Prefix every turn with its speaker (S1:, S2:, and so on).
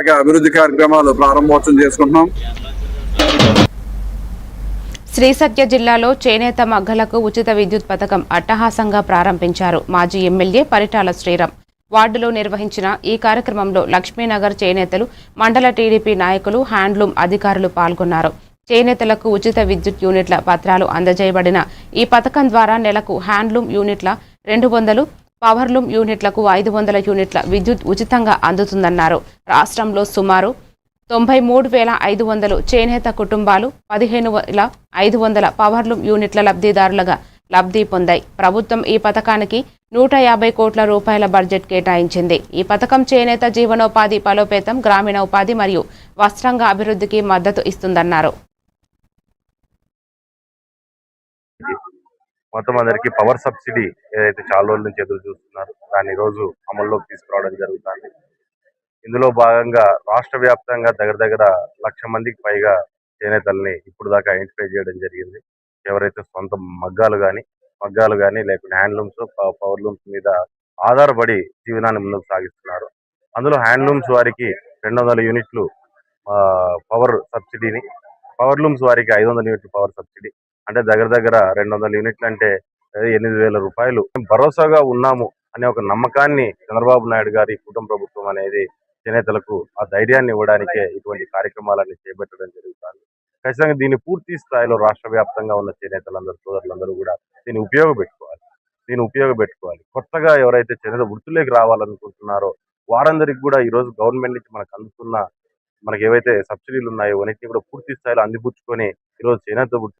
S1: అభివృద్ధి కార్యక్రమాలు ప్రారంభోత్సవం చేసుకుంటున్నాం.
S2: శ్రీ సత్య జిల్లాలో చేనేత మగ్గలకు ఉచిత విద్యుత్ పథకం అట్టహాసంగా ప్రారంభించారు మాజీ ఎమ్మెల్యే పరిటాల శ్రీరామ్. వార్డులో నిర్వహించిన ఈ కార్యక్రమంలో లక్ష్మీనగర్ చేనేతలు, మండల టీడీపీ నాయకులు, హ్యాండ్లూమ్ అధికారులు పాల్గొన్నారు. చేనేతలకు ఉచిత విద్యుత్ యూనిట్ల పత్రాలు అందజేయబడిన ఈ పథకం ద్వారా నెలకు హ్యాండ్లూమ్ యూనిట్ల 200, పవర్లూమ్ యూనిట్లకు 500 యూనిట్ల విద్యుత్ ఉచితంగా అందుతుందన్నారు. రాష్ట్రంలో సుమారు 93,500 చేనేత కుటుంబాలు 15,500 పవర్లూమ్ యూనిట్ల లబ్ధిదారులుగా లబ్ధి పొందాయి. ప్రభుత్వం ఈ పథకానికి 150 కోట్ల రూపాయల బడ్జెట్ కేటాయించింది. ఈ పథకం చేనేత జీవనోపాధి బలోపేతం, గ్రామీణ ఉపాధి మరియు వస్త్రంగ అభివృద్ధికి మద్దతు ఇస్తుందన్నారు.
S3: మొత్తం అందరికి పవర్ సబ్సిడీ ఏదైతే చాలా రోజుల నుంచి ఎదురు చూస్తున్నారు దాన్ని రోజు అమల్లోకి తీసుకురావడం జరుగుతుంది. ఇందులో భాగంగా రాష్ట్ర వ్యాప్తంగా దగ్గర 1,00,000 మందికి పైగా చేనేతల్ని ఇప్పుడు దాకా ఐడెంటిఫై చేయడం జరిగింది. ఎవరైతే సొంత మగ్గాలు కానీ లేకుంటే హ్యాండ్లూమ్స్, పవర్లూమ్స్ మీద ఆధారపడి జీవనాన్ని ముందుకు సాగిస్తున్నారు. అందులో హ్యాండ్లూమ్స్ వారికి 200 యూనిట్లు పవర్ సబ్సిడీని, పవర్లూమ్స్ వారికి 500 యూనిట్లు పవర్ సబ్సిడీ, అంటే దగ్గర 200 యూనిట్లు అంటే 8,000 రూపాయలు. భరోసాగా ఉన్నాము అనే ఒక నమ్మకాన్ని చంద్రబాబు నాయుడు గారి కుటుంబ ప్రభుత్వం అనేది చేనేతలకు ఆ ధైర్యాన్ని ఇవ్వడానికే ఇటువంటి కార్యక్రమాలన్నీ చేపట్టడం జరుగుతుంది. ఖచ్చితంగా దీన్ని పూర్తి స్థాయిలో రాష్ట్ర వ్యాప్తంగా ఉన్న చేనేతలందరూ, సోదరులందరూ కూడా దీన్ని ఉపయోగపెట్టుకోవాలి. కొత్తగా ఎవరైతే చేనేత వృత్తిలోకి రావాలనుకుంటున్నారో వారందరికి కూడా ఈరోజు గవర్నమెంట్ నుంచి మనకు ఏవైతే సబ్సిడీలు ఉన్నాయో అన్నింటినీ కూడా పూర్తి స్థాయిలో అందిపుచ్చుకొని ఈరోజు చేనేత